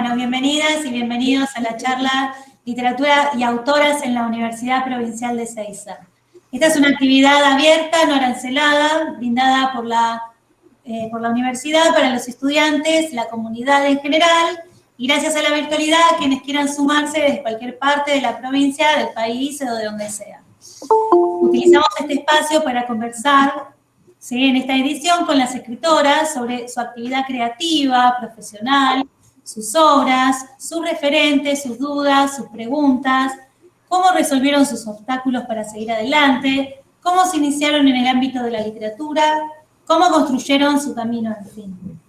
Bueno, bienvenidas y bienvenidos a la charla Literatura y Autoras en la Universidad Provincial de Ezeiza. Esta es una actividad abierta, no arancelada, brindada por la universidad para los estudiantes, la comunidad en general, y gracias a la virtualidad, quienes quieran sumarse desde cualquier parte de la provincia, del país o de donde sea. Utilizamos este espacio para conversar, ¿sí?, en esta edición con las escritoras sobre su actividad creativa, profesional, sus obras, sus referentes, sus dudas, sus preguntas, cómo resolvieron sus obstáculos para seguir adelante, cómo se iniciaron en el ámbito de la literatura, cómo construyeron su camino, en fin.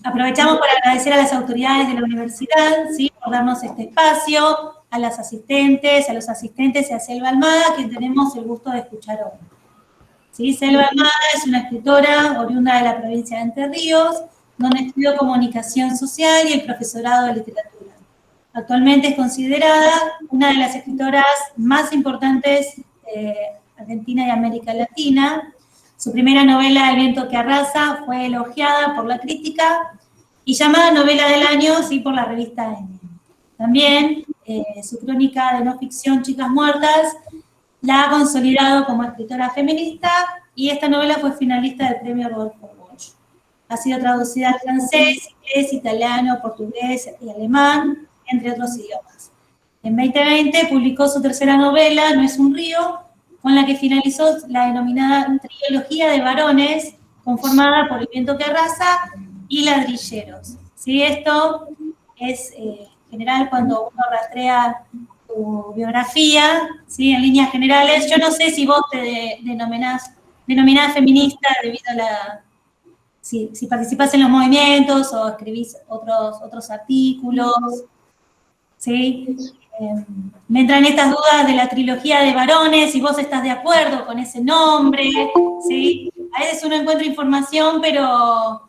Aprovechamos para agradecer a las autoridades de la universidad, ¿sí?, por darnos este espacio, a las asistentes, a los asistentes y a Selva Almada, quien tenemos el gusto de escuchar hoy. ¿Sí? Selva Almada es una escritora oriunda de la provincia de Entre Ríos, donde estudió comunicación social y el profesorado de literatura. Actualmente es considerada una de las escritoras más importantes de Argentina y América Latina. Su primera novela, El viento que arrasa, fue elogiada por la crítica y llamada novela del año, sí, por la revista N. También su crónica de no ficción, Chicas Muertas, la ha consolidado como escritora feminista y esta novela fue finalista del premio Rodolfo Bosch. Ha sido traducida al francés, inglés, italiano, portugués y alemán, entre otros idiomas. En 2020 publicó su tercera novela, No es un río, con la que finalizó la denominada trilogía de varones, conformada por El viento que arrasa y Ladrilleros. ¿Sí? Esto es general cuando uno rastrea tu biografía, ¿sí?, en líneas generales. Yo no sé si vos te denominás feminista debido a la... Si participás en los movimientos o escribís otros artículos, ¿sí? Me entran estas dudas de la trilogía de varones, si vos estás de acuerdo con ese nombre, ¿sí? A veces uno encuentra información, pero,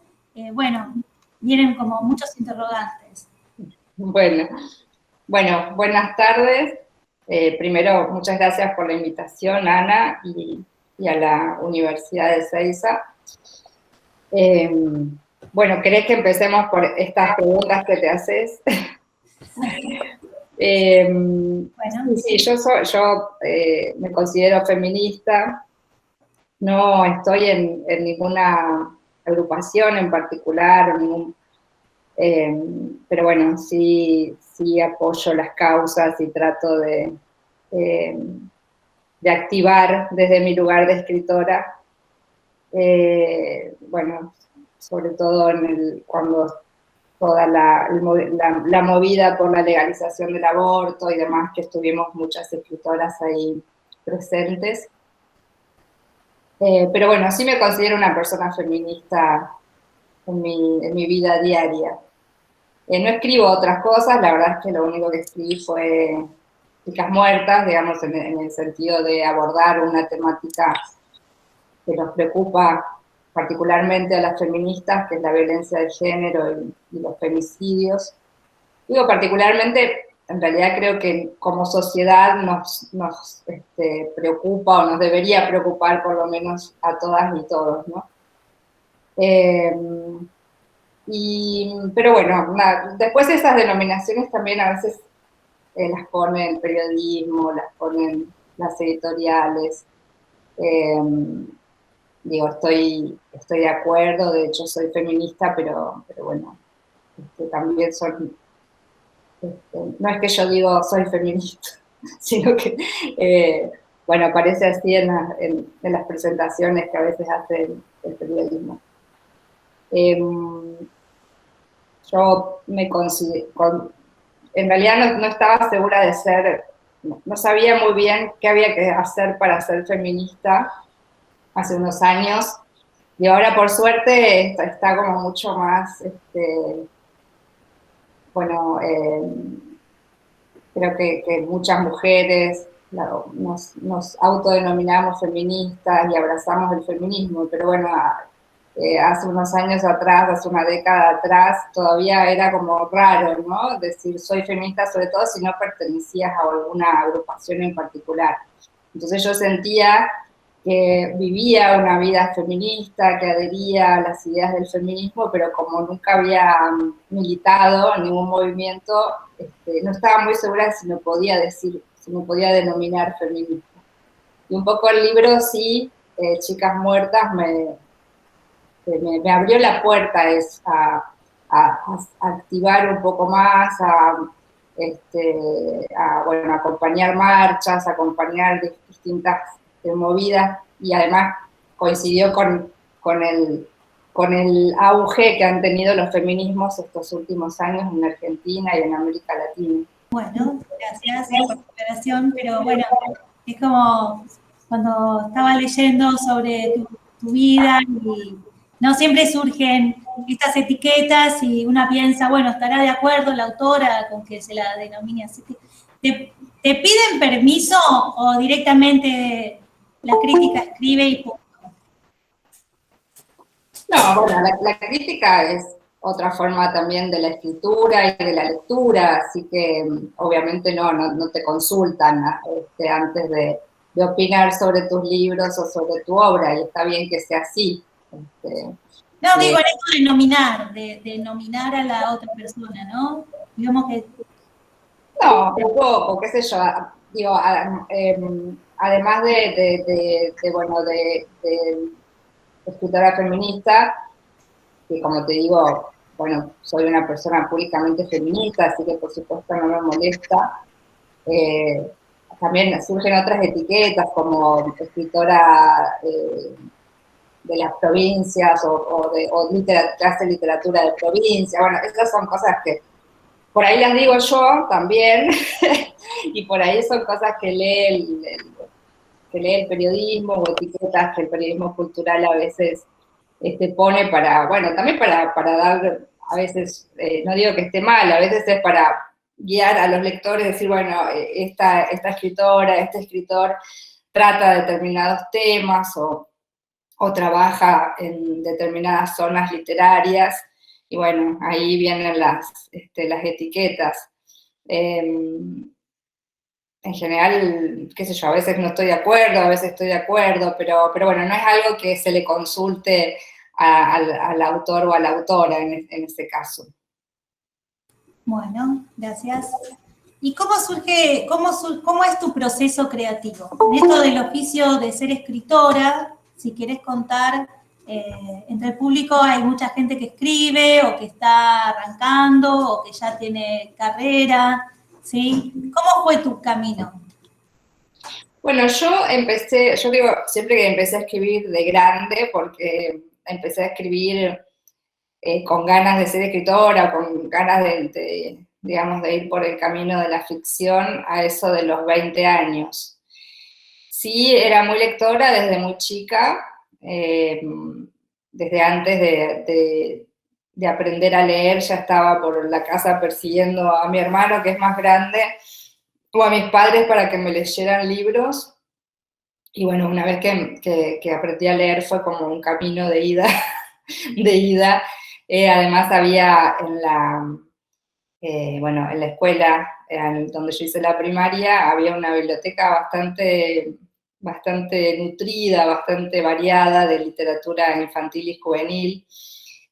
bueno, vienen como muchos interrogantes. Bueno, buenas tardes. Primero, muchas gracias por la invitación, Ana, y a la Universidad de Ezeiza. Bueno, ¿querés que empecemos por estas preguntas que te haces? Bueno. Sí, yo me considero feminista. No estoy en ninguna agrupación en particular, pero bueno, sí apoyo las causas y trato de activar desde mi lugar de escritora. Bueno, sobre todo cuando toda la movida por la legalización del aborto y demás, que estuvimos muchas escritoras ahí presentes. Pero bueno, sí me considero una persona feminista en mi vida diaria. No escribo otras cosas, la verdad es que lo único que escribí fue Chicas Muertas, digamos, en el sentido de abordar una temática que nos preocupa particularmente a las feministas, que es la violencia de género y los femicidios. Digo particularmente, en realidad creo que como sociedad nos preocupa, o nos debería preocupar por lo menos a todas y todos, ¿no? Pero bueno, después esas denominaciones también a veces las pone el periodismo, las ponen las editoriales. Digo, estoy de acuerdo, de hecho soy feminista, pero bueno, también son... no es que yo digo soy feminista, sino que, bueno, aparece así en las presentaciones que a veces hace el periodismo. Yo me considero, en realidad no estaba segura de ser, no sabía muy bien qué había que hacer para ser feminista hace unos años, y ahora por suerte está como mucho más, bueno, creo que muchas mujeres nos autodenominamos feministas y abrazamos el feminismo, pero bueno, hace unos años atrás, hace una década atrás, todavía era como raro, ¿no? Decir soy feminista, sobre todo si no pertenecías a alguna agrupación en particular. Entonces yo sentía que vivía una vida feminista, que adhería a las ideas del feminismo, pero como nunca había militado en ningún movimiento, no estaba muy segura de si me podía decir, si me podía denominar feminista. Y un poco el libro, sí, Chicas Muertas, me abrió la puerta a activar un poco más, bueno, acompañar marchas, acompañar distintas movidas, y además coincidió con el auge que han tenido los feminismos estos últimos años en Argentina y en América Latina. Bueno, gracias por la aclaración, pero bueno, es como cuando estaba leyendo sobre tu vida y no siempre surgen estas etiquetas y una piensa, bueno, estará de acuerdo la autora con que se la denomine así. ¿Te piden permiso o directamente la crítica escribe y punto? No, bueno, la crítica es otra forma también de la escritura y de la lectura, así que obviamente no te consultan antes de opinar sobre tus libros o sobre tu obra, y está bien que sea así. No, digo, en esto de nominar, de nominar a la otra persona, ¿no? Digamos que... No, tampoco, qué sé yo, digo, además bueno, de escritora feminista, que como te digo, bueno, soy una persona públicamente feminista, así que por supuesto no me molesta. También surgen otras etiquetas como escritora de las provincias o clase de literatura de provincia. Bueno, esas son cosas que por ahí las digo yo también, y por ahí son cosas que lee el periodismo, o etiquetas que el periodismo cultural a veces pone para, bueno, también para dar, a veces, no digo que esté mal, a veces es para guiar a los lectores, decir, bueno, esta escritora, este escritor trata determinados temas o trabaja en determinadas zonas literarias, y bueno, ahí vienen las etiquetas. En general, qué sé yo, a veces no estoy de acuerdo, a veces estoy de acuerdo, pero bueno, no es algo que se le consulte al autor o a la autora en ese caso. Bueno, gracias. ¿Y cómo surge, cómo es tu proceso creativo? En esto del oficio de ser escritora, si querés contar, entre el público hay mucha gente que escribe o que está arrancando o que ya tiene carrera, ¿sí? ¿Cómo fue tu camino? Bueno, yo digo siempre que empecé a escribir de grande, porque empecé a escribir con ganas de ser escritora, con ganas digamos, de ir por el camino de la ficción a eso de los 20 años. Sí, era muy lectora desde muy chica, desde antes de aprender a leer ya estaba por la casa persiguiendo a mi hermano, que es más grande, o a mis padres para que me leyeran libros. Y bueno, una vez que aprendí a leer fue como un camino de ida, de ida. Además había bueno, en la escuela donde yo hice la primaria, había una biblioteca bastante nutrida, bastante variada de literatura infantil y juvenil,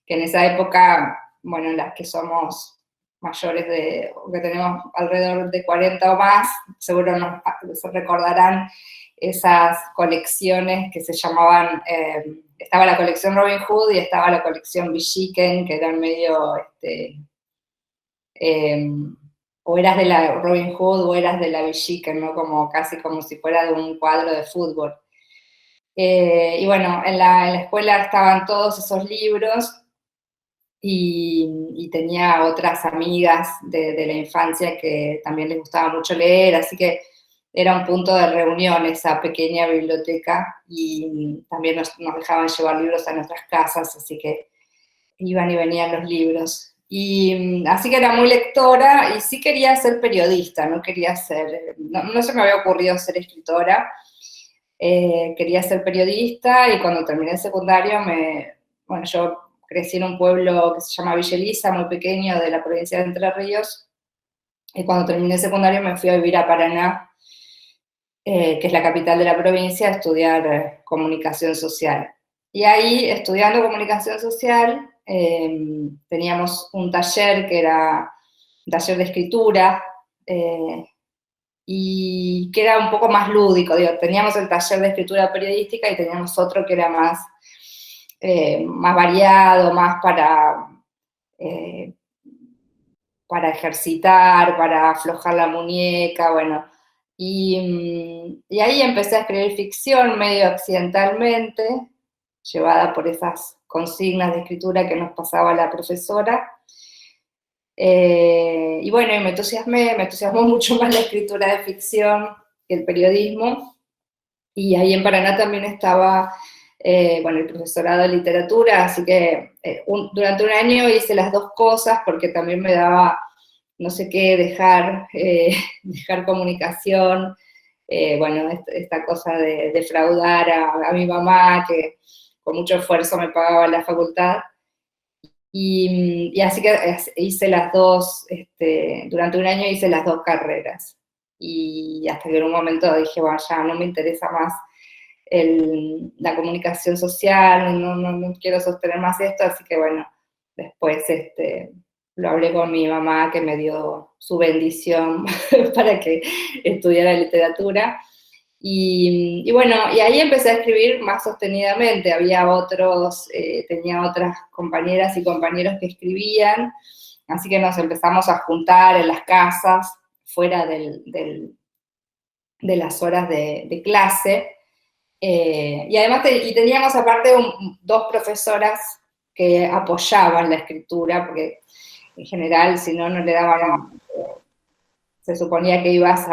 que en esa época, bueno, las que somos mayores o que tenemos alrededor de 40 o más, seguro se recordarán esas colecciones que se llamaban, estaba la colección Robin Hood y estaba la colección Villiquen, que eran medio, o eras de la Robin Hood o eras de la Villiquen, ¿no? Casi como si fuera de un cuadro de fútbol. Y bueno, en la escuela estaban todos esos libros, y tenía otras amigas de la infancia que también les gustaba mucho leer, así que era un punto de reunión esa pequeña biblioteca, y también nos dejaban llevar libros a nuestras casas, así que iban y venían los libros. Y así que era muy lectora, y sí quería ser periodista, no se me había ocurrido ser escritora. Quería ser periodista, y cuando terminé el secundario, bueno, yo crecí en un pueblo que se llama Villa Elisa, muy pequeño, de la provincia de Entre Ríos, y cuando terminé el secundario me fui a vivir a Paraná, que es la capital de la provincia, a estudiar comunicación social. Y ahí, estudiando comunicación social, teníamos un taller que era un taller de escritura, y que era un poco más lúdico, digo, teníamos el taller de escritura periodística y teníamos otro que era más, más variado, más para ejercitar, para aflojar la muñeca, bueno. Y ahí empecé a escribir ficción medio accidentalmente, llevada por esas consignas de escritura que nos pasaba la profesora. Y bueno, y me entusiasmó mucho más la escritura de ficción que el periodismo. Y ahí en Paraná también estaba, bueno, el profesorado de literatura, así que durante un año hice las dos cosas porque también me daba, no sé qué, dejar comunicación, bueno, esta cosa de defraudar a mi mamá, que con mucho esfuerzo me pagaba la facultad. Y así que hice las dos, durante un año hice las dos carreras. Y hasta que en un momento dije, bueno, ya no me interesa más la comunicación social, no quiero sostener más esto, así que bueno, después lo hablé con mi mamá que me dio su bendición para que estudiara literatura. Y bueno, y ahí empecé a escribir más sostenidamente, tenía otras compañeras y compañeros que escribían, así que nos empezamos a juntar en las casas, fuera de las horas de clase, y además teníamos aparte dos profesoras que apoyaban la escritura, porque en general si no, no le daban, se suponía que ibas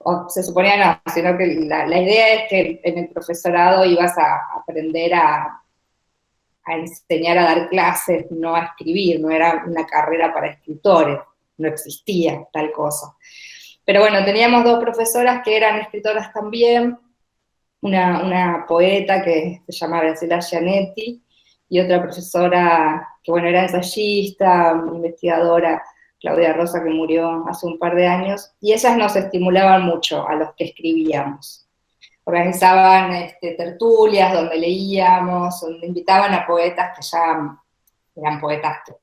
o se suponía no, sino que la idea es que en el profesorado ibas a aprender a enseñar a dar clases, no a escribir, no era una carrera para escritores, no existía tal cosa. Pero bueno, teníamos dos profesoras que eran escritoras también, una poeta que se llamaba Graciela Gianetti, y otra profesora que, bueno, era ensayista, investigadora, Claudia Rosa, que murió hace un par de años, y ellas nos estimulaban mucho a los que escribíamos. Organizaban tertulias donde leíamos, donde invitaban a poetas que ya eran poetas que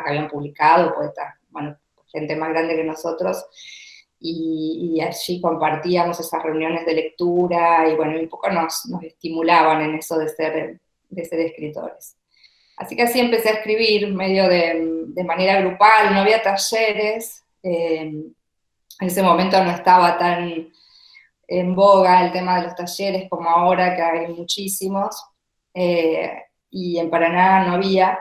habían publicado, poetas, bueno, gente más grande que nosotros, y allí compartíamos esas reuniones de lectura, y bueno, un poco nos estimulaban en eso de ser escritores. Así que así empecé a escribir medio de manera grupal, no había talleres, en ese momento no estaba tan en boga el tema de los talleres como ahora, que hay muchísimos, y en Paraná no había,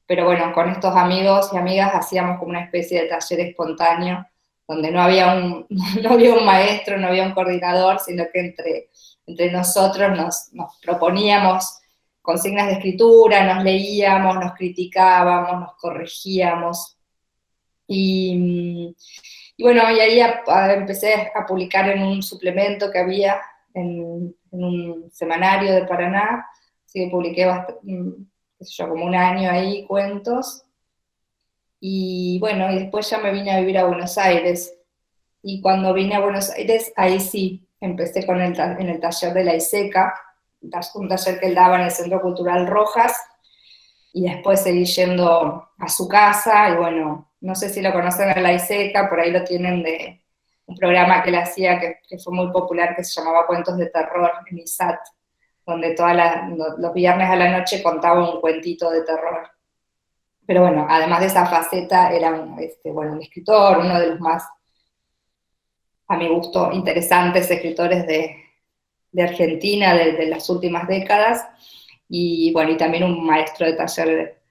pero bueno, con estos amigos y amigas hacíamos como una especie de taller espontáneo, donde no había no había un maestro, no había un coordinador, sino que entre nosotros nos proponíamos consignas de escritura, nos leíamos, nos criticábamos, nos corregíamos. Y bueno, y ahí empecé a publicar en un suplemento que había en un semanario de Paraná, así que publiqué qué sé yo, como un año ahí, cuentos. Y bueno, y después ya me vine a vivir a Buenos Aires. Y cuando vine a Buenos Aires, ahí sí, empecé en el taller de la ISECA, un taller que él daba en el Centro Cultural Rojas, y después seguí yendo a su casa, y bueno, no sé si lo conocen a la ISECA, por ahí lo tienen de un programa que él hacía que fue muy popular, que se llamaba Cuentos de Terror en ISAT, donde los viernes a la noche contaba un cuentito de terror. Pero bueno, además de esa faceta, era bueno, un escritor, uno de los más, a mi gusto, interesantes escritores de Argentina de las últimas décadas, y bueno, y también un maestro de taller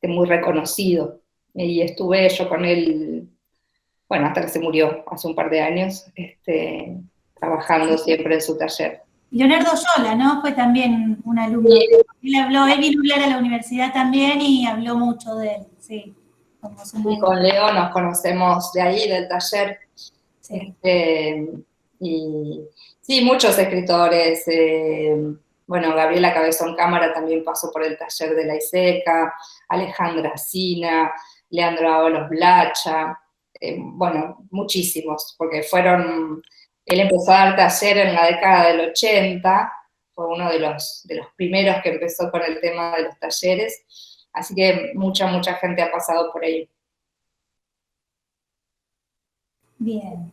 muy reconocido. Y estuve yo con él, bueno, hasta que se murió hace un par de años, trabajando siempre en su taller. Leonardo Yola, ¿no? Fue también un alumno. Sí. Él vino a hablar a la universidad también y habló mucho de él, sí. Y con Leo nos conocemos de ahí, del taller. Sí. Y sí, muchos escritores. Bueno, Gabriela Cabezón Cámara también pasó por el taller de la ISECA, Alejandra Sina, Leandro Ábalos Blacha, bueno, muchísimos, porque fueron Él empezó a dar taller en la década del 80, fue uno de los primeros que empezó con el tema de los talleres, así que mucha gente ha pasado por ahí. Bien.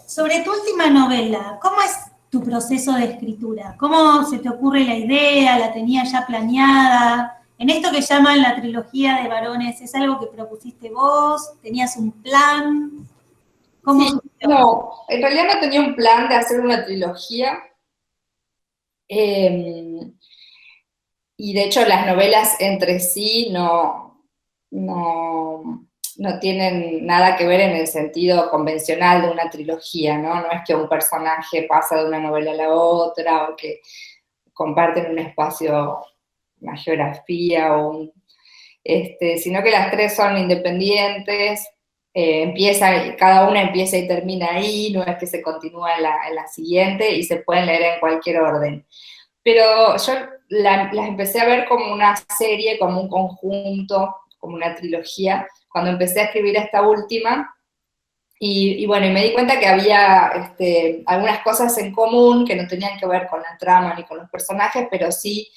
Sobre tu última novela, ¿cómo es tu proceso de escritura? ¿Cómo se te ocurre la idea? ¿La tenías ya planeada? En esto que llaman la trilogía de varones, ¿es algo que propusiste vos? ¿Tenías un plan? ¿Cómo Sí, no, en realidad no tenía un plan de hacer una trilogía. Y de hecho las novelas entre sí no tienen nada que ver en el sentido convencional de una trilogía, ¿no? No es que un personaje pasa de una novela a la otra o que comparten un espacio, una geografía, sino que las tres son independientes, cada una empieza y termina ahí, no es que se continúa en la siguiente y se pueden leer en cualquier orden. Pero yo las empecé a ver como una serie, como un conjunto, como una trilogía, cuando empecé a escribir esta última, y bueno, y me di cuenta que había algunas cosas en común que no tenían que ver con la trama ni con los personajes, pero sí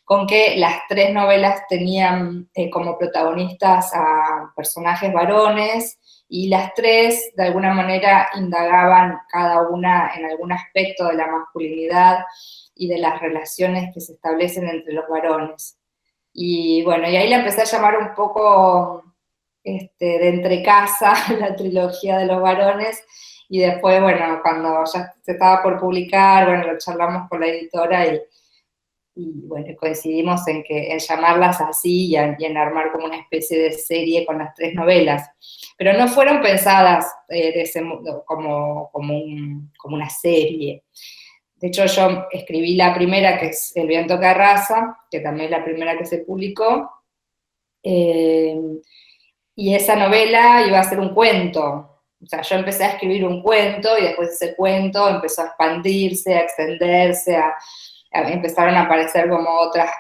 con que las tres novelas tenían como protagonistas a personajes varones, y las tres de alguna manera indagaban cada una en algún aspecto de la masculinidad y de las relaciones que se establecen entre los varones. Y bueno, y ahí la empecé a llamar un poco de entrecasa la trilogía de los varones, y después, bueno, cuando ya se estaba por publicar, bueno, lo charlamos con la editora y bueno, coincidimos en llamarlas así y en armar como una especie de serie con las tres novelas. Pero no fueron pensadas de ese modo, como una serie. De hecho, yo escribí la primera, que es El viento que arrasa, que también es la primera que se publicó, y esa novela iba a ser un cuento. O sea, yo empecé a escribir un cuento y después ese cuento empezó a expandirse, a extenderse, empezaron a aparecer como otras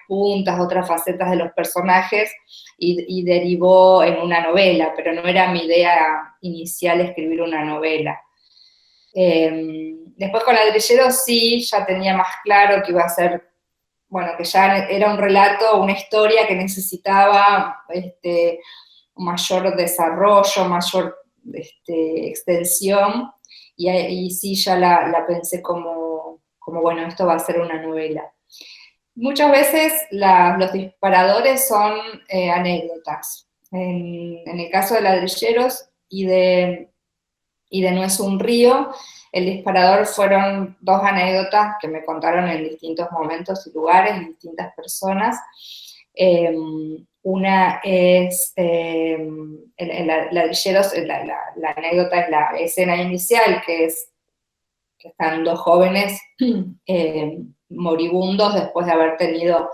puntas, otras facetas de los personajes, y derivó en una novela, pero no era mi idea inicial escribir una novela. Después con Ladrilleros sí, ya tenía más claro que iba a ser, bueno, que ya era un relato, una historia que necesitaba un mayor desarrollo, mayor extensión, y sí ya la pensé como, bueno, esto va a ser una novela. Muchas veces los disparadores son anécdotas. En el caso de Ladrilleros y de No es un río, el disparador fueron dos anécdotas que me contaron en distintos momentos y lugares, distintas personas. Una es, en Ladrilleros, la anécdota es la escena inicial, que están dos jóvenes moribundos después de haber tenido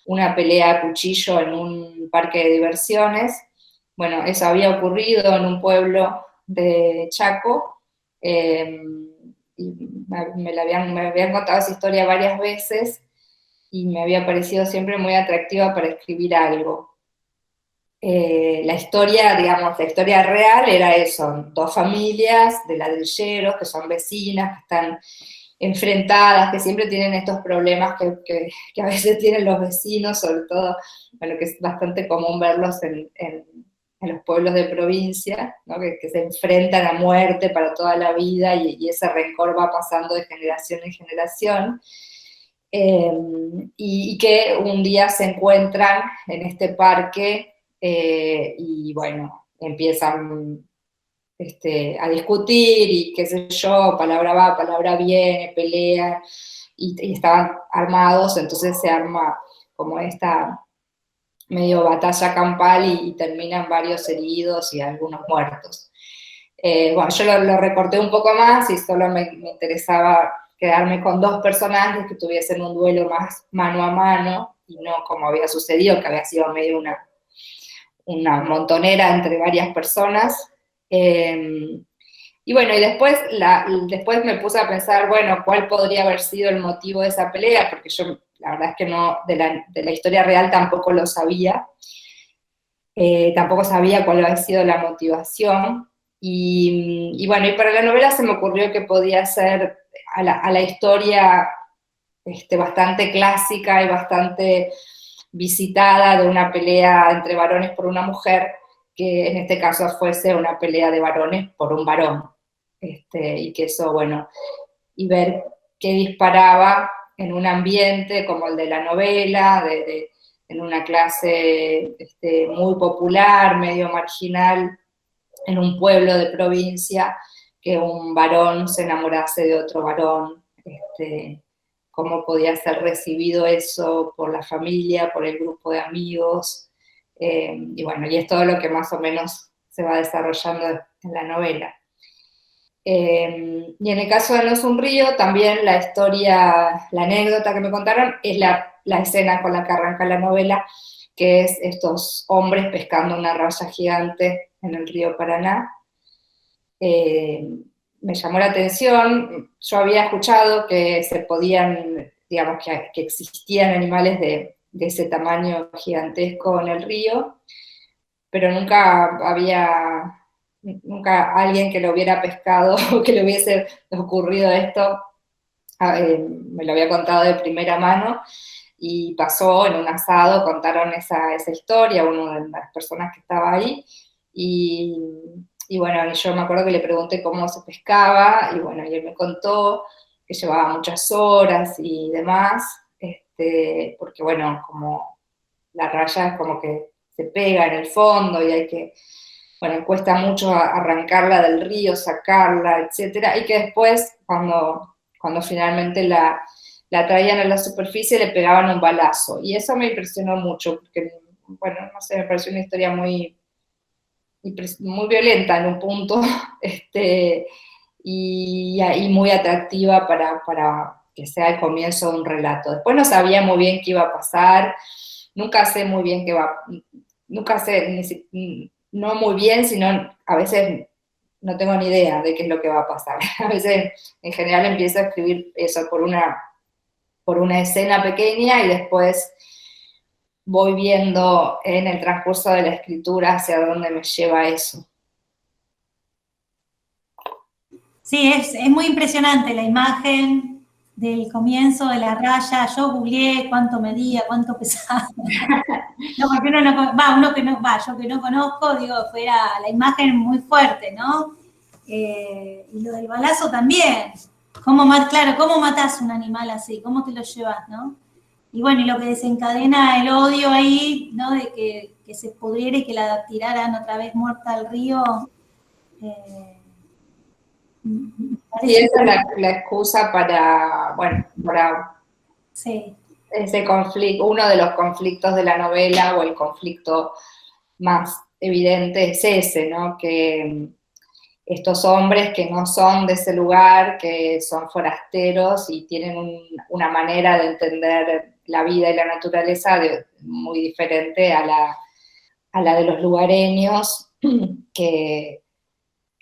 una pelea a cuchillo en un parque de diversiones. Bueno, eso había ocurrido en un pueblo de Chaco, y me habían contado esa historia varias veces, y me había parecido siempre muy atractiva para escribir algo. La historia, digamos, la historia real era eso, dos familias de ladrilleros que son vecinas, que están enfrentadas, que siempre tienen estos problemas que a veces tienen los vecinos, sobre todo, bueno, que es bastante común verlos en los pueblos de provincia, ¿no? Que se enfrentan a muerte para toda la vida, y ese rencor va pasando de generación en generación, y que un día se encuentran en este parque, y bueno, empiezan a discutir y qué sé yo, palabra va, palabra viene, pelean, y estaban armados, entonces se arma como esta medio batalla campal, y terminan varios heridos y algunos muertos. Bueno, yo lo recorté un poco más y solo me interesaba quedarme con dos personajes que tuviesen un duelo más mano a mano, y no como había sucedido, que había sido medio una montonera entre varias personas. Y bueno, y después me puse a pensar, bueno, ¿cuál podría haber sido el motivo de esa pelea? Porque yo, la verdad es que no, de la historia real tampoco lo sabía, tampoco sabía cuál había sido la motivación. Y bueno, y para la novela se me ocurrió que podía ser a la historia bastante clásica y bastante visitada de una pelea entre varones por una mujer, que en este caso fuese una pelea de varones por un varón. Y que eso, bueno, y ver qué disparaba en un ambiente como el de la novela, en una clase muy popular, medio marginal, en un pueblo de provincia, que un varón se enamorase de otro varón, cómo podía ser recibido eso por la familia, por el grupo de amigos, y bueno, y es todo lo que más o menos se va desarrollando en la novela. Y en el caso de No es un río, también la historia, la anécdota que me contaron es la escena con la que arranca la novela, que es estos hombres pescando una raya gigante en el río Paraná. Me llamó la atención, yo había escuchado que se podían, digamos, que existían animales de ese tamaño gigantesco en el río, pero nunca alguien que lo hubiera pescado o que le hubiese ocurrido esto, me lo había contado de primera mano, y pasó en un asado, contaron esa historia, una de las personas que estaba ahí, y bueno, yo me acuerdo que le pregunté cómo se pescaba, y bueno, y él me contó que llevaba muchas horas y demás, porque bueno, como la raya es como que se pega en el fondo y hay que, bueno, cuesta mucho arrancarla del río, sacarla, etcétera, y que después, cuando finalmente la traían a la superficie, le pegaban un balazo, y eso me impresionó mucho, porque, bueno, no sé, me pareció una historia muy violenta en un punto, y muy atractiva para que sea el comienzo de un relato. Después no sabía muy bien qué iba a pasar, nunca sé muy bien qué va, nunca sé, no muy bien, sino a veces no tengo ni idea de qué es lo que va a pasar. A veces, en general, empiezo a escribir eso por una escena pequeña y después voy viendo en el transcurso de la escritura hacia dónde me lleva eso. Sí, es muy impresionante la imagen del comienzo de la raya. Yo googleé cuánto medía, cuánto pesaba. No, porque uno no, yo que no conozco, digo, fuera la imagen muy fuerte, ¿no? Y lo del balazo también. Claro, ¿cómo matás un animal así? ¿Cómo te lo llevas, no? Y bueno, y lo que desencadena el odio ahí, ¿no? De que se pudriera y que la tiraran otra vez muerta al río. Sí, esa es la excusa para Sí. ese conflicto, uno de los conflictos de la novela, o el conflicto más evidente es ese, ¿no? Que estos hombres que no son de ese lugar, que son forasteros y tienen una manera de entender la vida y la naturaleza muy diferente a la de los lugareños,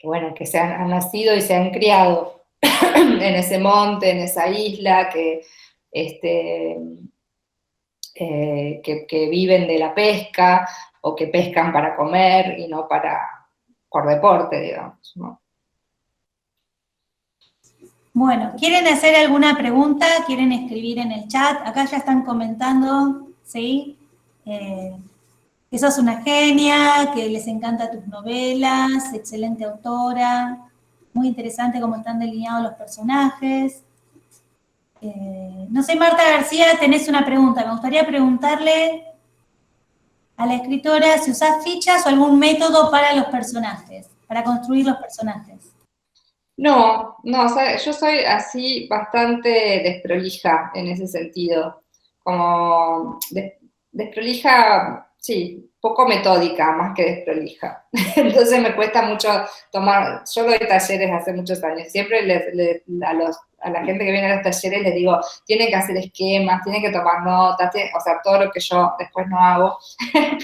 bueno, que han nacido y se han criado en ese monte, en esa isla, que viven de la pesca, o que pescan para comer y no por deporte, digamos, ¿no? Bueno, ¿quieren hacer alguna pregunta? ¿Quieren escribir en el chat? Acá ya están comentando, ¿sí? Que sos una genia, que les encantan tus novelas, excelente autora, muy interesante cómo están delineados los personajes. No sé, Marta García, tenés una pregunta. Me gustaría preguntarle a la escritora si usás fichas o algún método para los personajes, para construir los personajes. No, o sea, yo soy así bastante desprolija en ese sentido, como desprolija, sí, poco metódica más que desprolija. Entonces me cuesta mucho yo doy talleres hace muchos años, siempre a la gente que viene a los talleres les digo, tienen que hacer esquemas, tienen que tomar notas, o sea, todo lo que yo después no hago,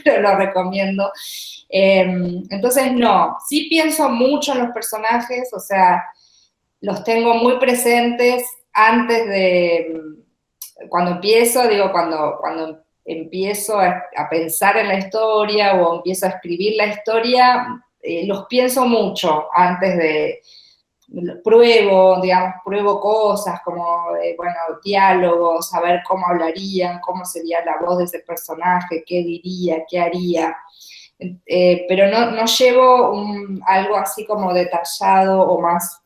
pero lo recomiendo. Entonces, no, sí pienso mucho en los personajes, o sea, los tengo muy presentes antes cuando empiezo, cuando empiezo a pensar en la historia o empiezo a escribir la historia, los pienso mucho antes de, pruebo cosas como, bueno, diálogos, saber cómo hablarían, cómo sería la voz de ese personaje, qué diría, qué haría. Pero no llevo algo así como detallado o más,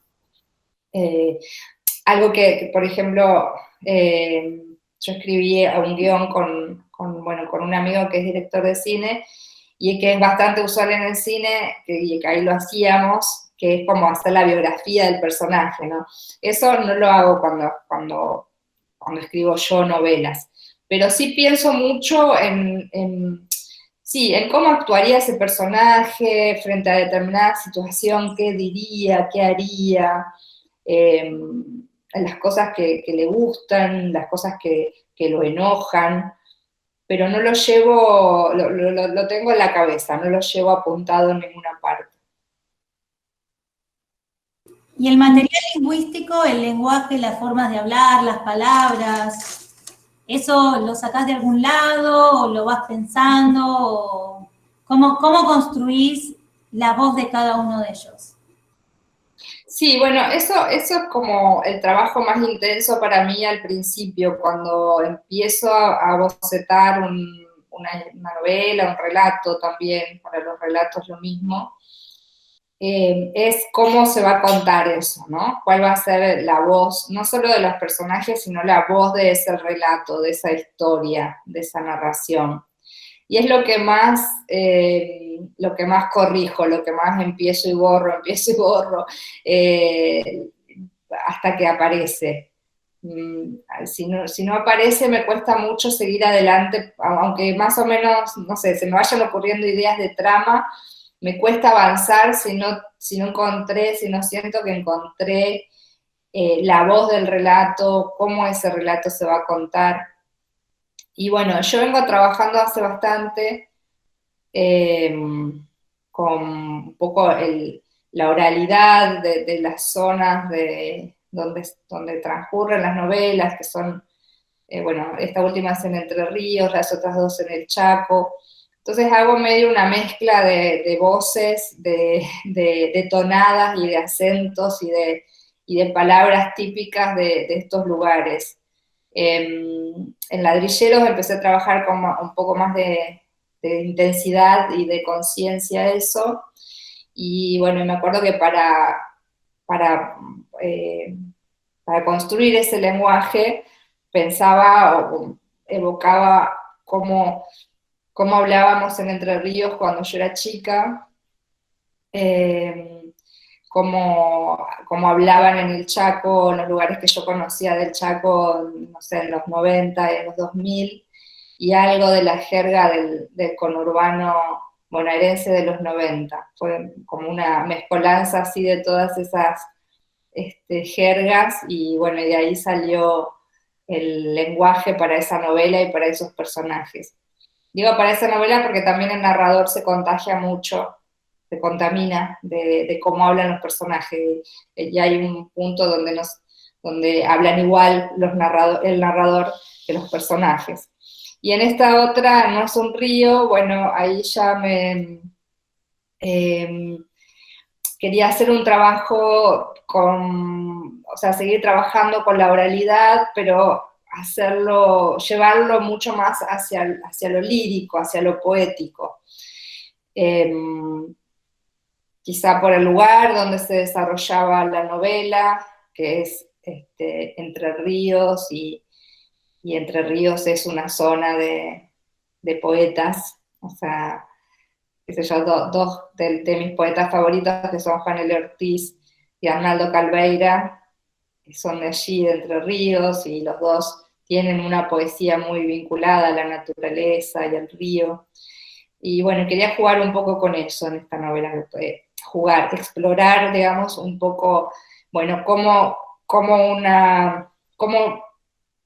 algo que por ejemplo, yo escribí un guión bueno, con un amigo que es director de cine, y que es bastante usual en el cine, y que ahí lo hacíamos, que es como hacer la biografía del personaje, ¿no? Eso no lo hago cuando escribo yo novelas, pero sí pienso mucho sí, en cómo actuaría ese personaje frente a determinada situación, qué diría, qué haría, las cosas que le gustan, las cosas que lo enojan, pero no lo llevo, lo tengo en la cabeza, no lo llevo apuntado en ninguna parte. Y el material lingüístico, el lenguaje, las formas de hablar, las palabras, ¿eso lo sacás de algún lado o lo vas pensando? O ¿cómo construís la voz de cada uno de ellos? Sí, bueno, eso es como el trabajo más intenso para mí al principio, cuando empiezo a bocetar una novela, un relato también, para los relatos lo mismo, es cómo se va a contar eso, ¿no? ¿Cuál va a ser la voz, no solo de los personajes, sino la voz de ese relato, de esa historia, de esa narración? Y es lo que más corrijo, lo que más empiezo y borro, hasta que aparece. Si no aparece, me cuesta mucho seguir adelante, aunque más o menos, no sé, se me vayan ocurriendo ideas de trama, me cuesta avanzar si no siento que encontré la voz del relato, cómo ese relato se va a contar. Y bueno, yo vengo trabajando hace bastante eh, con un poco la oralidad de las zonas donde transcurren las novelas, que son, bueno, esta última es en Entre Ríos, las otras dos en el Chaco. Entonces hago medio una mezcla de voces, de tonadas y de acentos y de palabras típicas de estos lugares. En Ladrilleros empecé a trabajar con un poco más de intensidad y de conciencia de eso. Y bueno, me acuerdo que eh, para construir ese lenguaje pensaba o evocaba cómo hablábamos en Entre Ríos cuando yo era chica, eh, cómo hablaban en el Chaco, en los lugares que yo conocía del Chaco, no sé, en los 90 y en los 2000, y algo de la jerga del conurbano bonaerense de los 90. Fue como una mezcolanza así de todas esas jergas, y bueno, y de ahí salió el lenguaje para esa novela y para esos personajes. Digo para esa novela porque también el narrador se contagia mucho, se contamina de cómo hablan los personajes, y hay un punto donde hablan igual el narrador que los personajes. Y en esta otra, No es un río, bueno, ahí ya eh, quería hacer un trabajo o sea, seguir trabajando con la oralidad, pero llevarlo mucho más hacia lo lírico, hacia lo poético. Eh, Quizá por el lugar donde se desarrollaba la novela, que es Entre Ríos, y Entre Ríos es una zona de poetas, o sea, qué sé yo, dos de mis poetas favoritos, que son Juan L. Ortiz y Arnaldo Calveira, que son de allí, de Entre Ríos, y los dos tienen una poesía muy vinculada a la naturaleza y al río. Y bueno, quería jugar un poco con eso en esta novela, explorar, digamos, un poco, bueno, cómo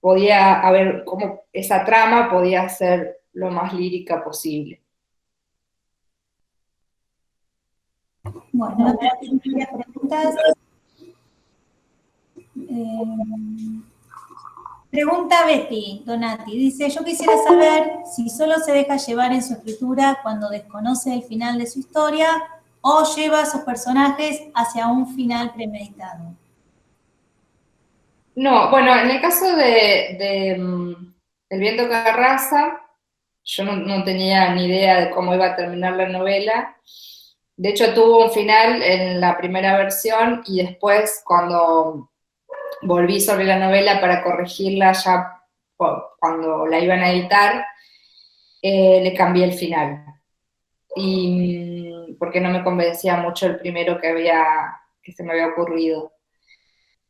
podía haber, cómo esa trama podía ser lo más lírica posible. Bueno, varias preguntas. Pregunta Betty Donati, dice, yo quisiera saber si solo se deja llevar en su escritura cuando desconoce el final de su historia o lleva a sus personajes hacia un final premeditado? No, bueno, en el caso de El viento que arrasa, yo no tenía ni idea de cómo iba a terminar la novela. De hecho, tuvo un final en la primera versión y después cuando volví sobre la novela para corregirla ya cuando la iban a editar, le cambié el final. Y porque no me convencía mucho el primero que se me había ocurrido.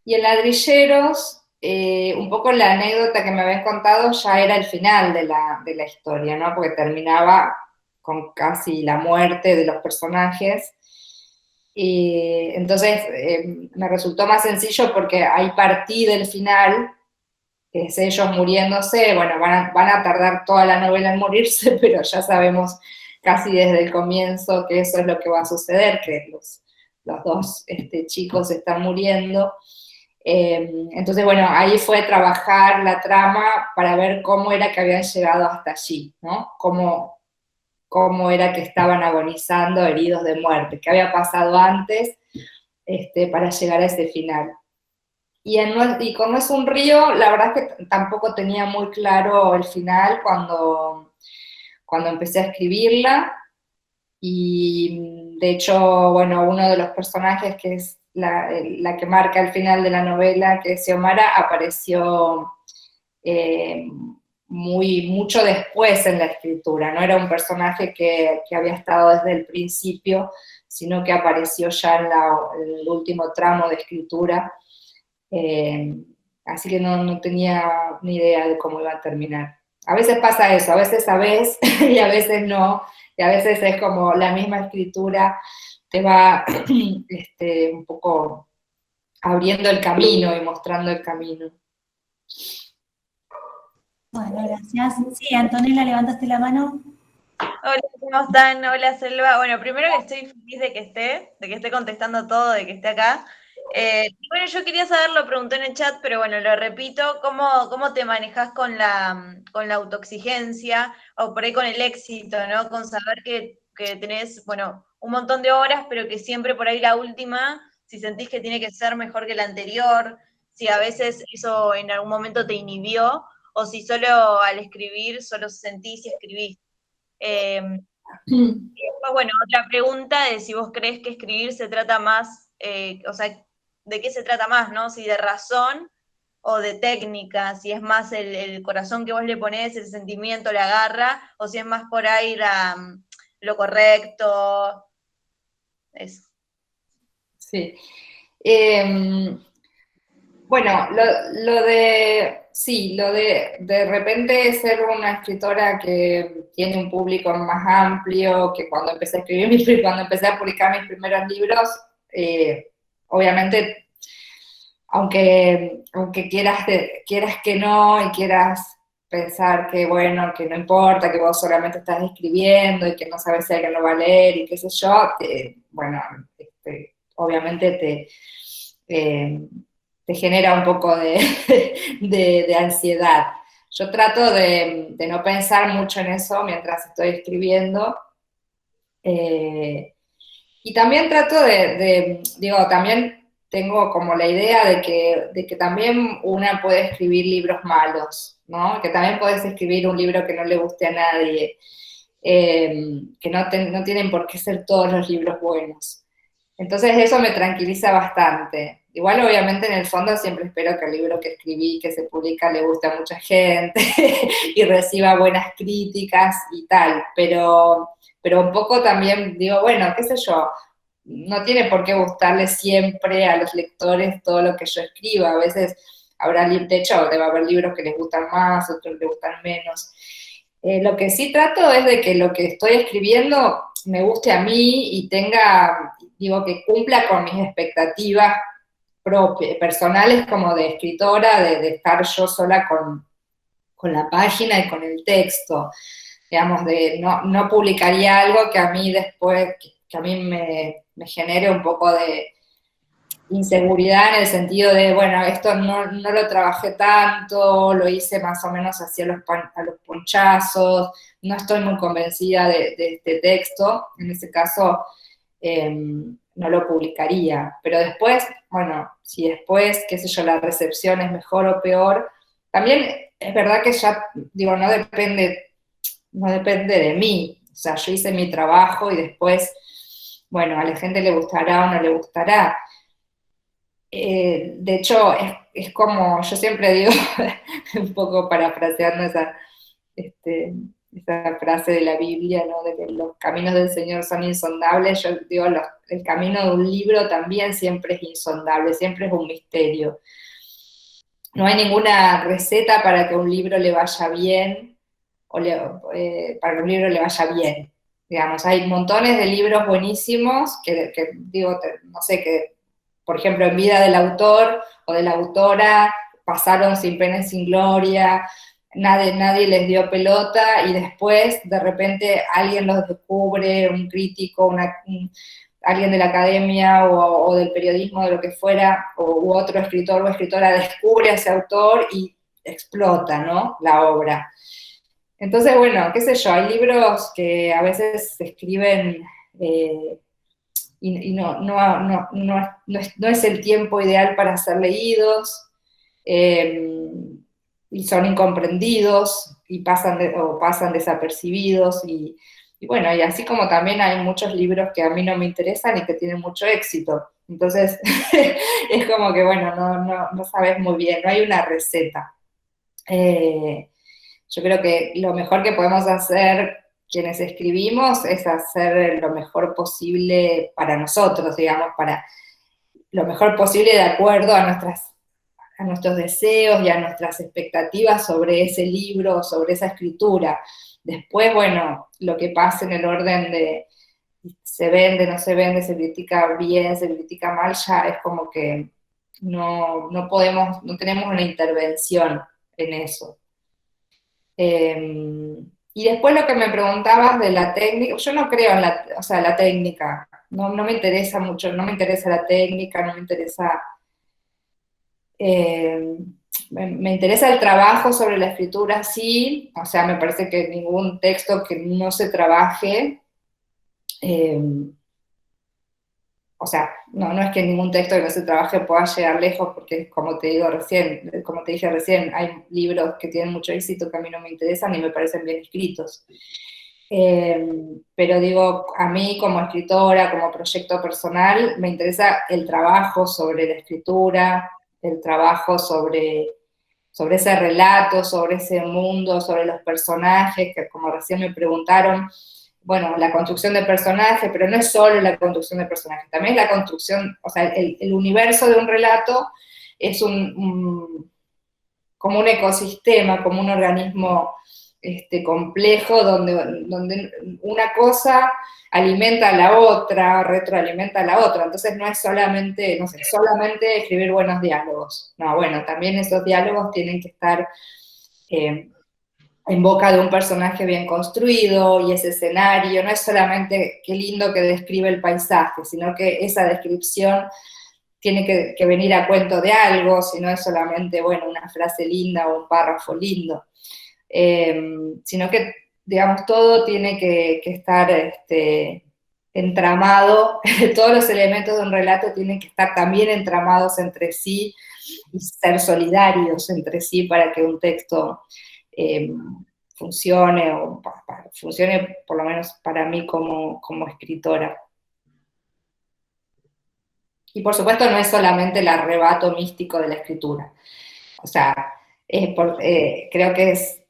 Y en Ladrilleros, un poco la anécdota que me habían contado ya era el final de la historia, ¿no? Porque terminaba con casi la muerte de los personajes. Y entonces me resultó más sencillo porque ahí partí del final, que es ellos muriéndose. Bueno, van a tardar toda la novela en morirse, pero ya sabemos casi desde el comienzo que eso es lo que va a suceder, que los dos chicos están muriendo. Entonces, bueno, ahí fue trabajar la trama para ver cómo era que habían llegado hasta allí, ¿no? Cómo era que estaban agonizando, heridos de muerte, qué había pasado antes para llegar a ese final. Y con No es un río, la verdad es que tampoco tenía muy claro el final cuando empecé a escribirla. Y de hecho, bueno, uno de los personajes que es la que marca el final de la novela, que es Xiomara, apareció mucho después en la escritura. No era un personaje que había estado desde el principio, sino que apareció ya en el último tramo de escritura. Eh, Así que no tenía ni idea de cómo iba a terminar. A veces pasa eso, a veces sabes y a veces no, y a veces es como la misma escritura te va un poco abriendo el camino y mostrando el camino. Bueno, gracias. Sí, Antonella, levantaste la mano. Hola, ¿cómo están? Hola, Selva. Bueno, primero que estoy feliz de que esté contestando todo, de que esté acá. Y bueno, yo quería saber, lo pregunté en el chat, pero bueno, lo repito, ¿cómo te manejas con la autoexigencia o por ahí con el éxito, ¿no? Con saber que tenés, bueno, un montón de horas, pero que siempre por ahí la última, si sentís que tiene que ser mejor que la anterior, si a veces eso en algún momento te inhibió, o si solo al escribir, solo sentís y escribís. Y después, bueno, otra pregunta de si vos crees que escribir se trata más, o sea, ¿de qué se trata más, no? Si de razón o de técnica, si es más el corazón que vos le ponés, el sentimiento, la garra, o si es más por ahí lo correcto, eso. Sí. Bueno, lo de repente ser una escritora que tiene un público más amplio, que cuando empecé a cuando empecé a publicar mis primeros libros, obviamente, aunque quieras que no y quieras pensar que bueno, que no importa, que vos solamente estás escribiendo y que no sabes si alguien lo va a leer y qué sé yo, bueno, obviamente te genera un poco de ansiedad. Yo trato de no pensar mucho en eso mientras estoy escribiendo. Y también trato digo, también tengo como la idea de que también una puede escribir libros malos, ¿no? Que también puedes escribir un libro que no le guste a nadie, que no tienen por qué ser todos los libros buenos. Entonces eso me tranquiliza bastante. Igual obviamente en el fondo siempre espero que el libro que escribí, que se publica, le guste a mucha gente y reciba buenas críticas y tal, pero un poco también digo, bueno, qué sé yo, no tiene por qué gustarle siempre a los lectores todo lo que yo escriba. A veces de hecho, debe haber libros que les gustan más, otros les gustan menos. Lo que sí trato es de que lo que estoy escribiendo me guste a mí y que cumpla con mis expectativas personales como de escritora, de estar yo sola con la página y con el texto. Digamos, no publicaría algo que a mí después, que a mí me genere un poco de inseguridad en el sentido de, bueno, esto no lo trabajé tanto, lo hice más o menos así a los ponchazos, no estoy muy convencida de este texto. En ese caso, no lo publicaría. Pero después, bueno, si después, qué sé yo, la recepción es mejor o peor, también es verdad que ya, digo, no depende de mí. O sea, yo hice mi trabajo y después, bueno, a la gente le gustará o no le gustará. De hecho, es como, yo siempre digo, un poco parafraseando esa frase de la Biblia, ¿no? De que los caminos del Señor son insondables. Yo digo, el camino de un libro también siempre es insondable, siempre es un misterio. No hay ninguna receta para que un libro le vaya bien, para que un libro le vaya bien. Digamos, hay montones de libros buenísimos que digo, no sé, que por ejemplo en vida del autor o de la autora pasaron sin pena y sin gloria, nadie les dio pelota y después de repente alguien los descubre, un crítico, alguien de la academia o del periodismo, de lo que fuera, u otro escritor o escritora descubre a ese autor y explota, ¿no? La obra. Entonces, bueno, qué sé yo, hay libros que a veces se escriben y no es el tiempo ideal para ser leídos, y son incomprendidos y pasan desapercibidos, y bueno, y así como también hay muchos libros que a mí no me interesan y que tienen mucho éxito. Entonces, es como que, bueno, no sabes muy bien, no hay una receta. Yo creo que lo mejor que podemos hacer quienes escribimos es hacer lo mejor posible para nosotros, digamos, para lo mejor posible de acuerdo a nuestros deseos y a nuestras expectativas sobre ese libro, sobre esa escritura. Después, bueno, lo que pasa en el orden de se vende, no se vende, se critica bien, se critica mal, ya es como que no tenemos una intervención en eso. Y después lo que me preguntabas de la técnica, yo no creo en la técnica, no me interesa mucho, no me interesa la técnica, no me interesa, me interesa el trabajo sobre la escritura, sí, o sea, me parece que ningún texto que no se trabaje, o sea, no es que ningún texto que no se trabaje pueda llegar lejos, porque como te dije recién, hay libros que tienen mucho éxito que a mí no me interesan y me parecen bien escritos. Pero digo, a mí como escritora, como proyecto personal, me interesa el trabajo sobre la escritura, el trabajo sobre ese relato, sobre ese mundo, sobre los personajes, que como recién me preguntaron, bueno, la construcción de personajes, pero no es solo la construcción de personajes, también la construcción, o sea, el universo de un relato es como un ecosistema, como un organismo complejo, donde una cosa alimenta a la otra, retroalimenta a la otra. Entonces no es solamente escribir buenos diálogos. No, bueno, también esos diálogos tienen que estar en boca de un personaje bien construido, y ese escenario no es solamente qué lindo que describe el paisaje, sino que esa descripción tiene que venir a cuento de algo, si no es solamente, bueno, una frase linda o un párrafo lindo, sino que, digamos, todo tiene que estar entramado, todos los elementos de un relato tienen que estar también entramados entre sí y ser solidarios entre sí para que un texto funcione, o funcione por lo menos para mí como escritora. Y por supuesto no es solamente el arrebato místico de la escritura. O sea, creo que es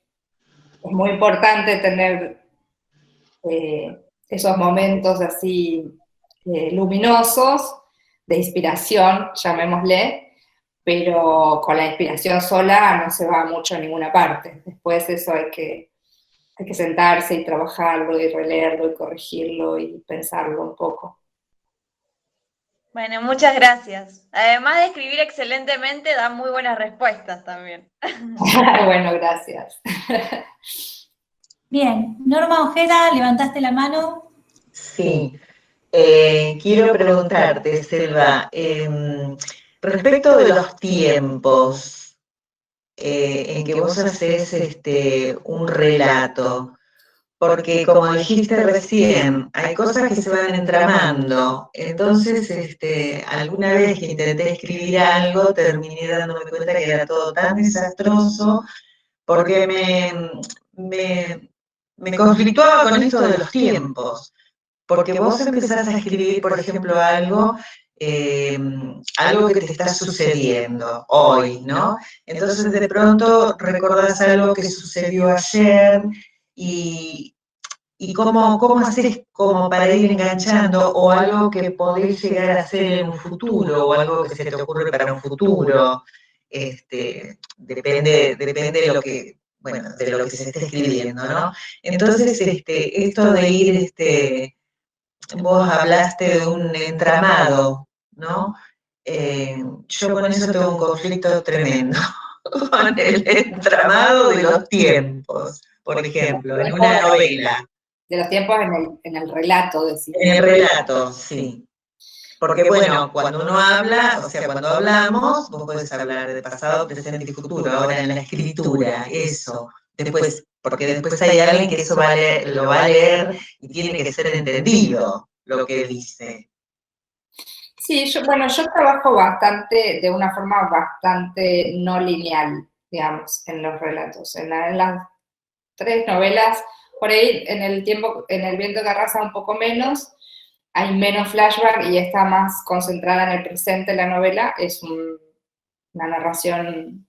muy importante tener esos momentos así luminosos, de inspiración, llamémosle, pero con la inspiración sola no se va mucho a ninguna parte. Después eso hay que sentarse y trabajarlo y releerlo y corregirlo y pensarlo un poco. Bueno, muchas gracias. Además de escribir excelentemente, da muy buenas respuestas también. Bueno, gracias. Bien, Norma Ojeda, levantaste la mano. Sí, quiero preguntarte, Selva, respecto de los tiempos en que vos haces un relato, porque como dijiste recién, hay cosas que se van entramando. Entonces, alguna vez que intenté escribir algo, terminé dándome cuenta que era todo tan desastroso, porque me conflictuaba con esto de los tiempos. Porque vos empezás a escribir, por ejemplo, algo que te está sucediendo hoy, ¿no? Entonces de pronto recordás algo que sucedió ayer y, y cómo haces como para ir enganchando o algo que podés llegar a hacer en un futuro o algo que se te ocurre para un futuro. Depende de lo que, bueno, de lo que se esté escribiendo, ¿no? Entonces, esto de ir, vos hablaste de un entramado, ¿no? Yo con eso tengo un conflicto tremendo, con el entramado de los tiempos, por ejemplo, en una novela. De los tiempos en el relato, decís. En el relato, sí. Porque bueno, cuando uno habla, o sea, cuando hablamos, vos podés hablar de pasado, presente y futuro. Ahora en la escritura, eso. Después, porque después hay alguien que eso lo va a leer y tiene que ser entendido lo que dice. Sí, yo trabajo de una forma bastante no lineal, digamos, en los relatos. En las 3 novelas, por ahí en el viento que arrasa un poco menos, hay menos flashback y está más concentrada en el presente la novela. Es una narración,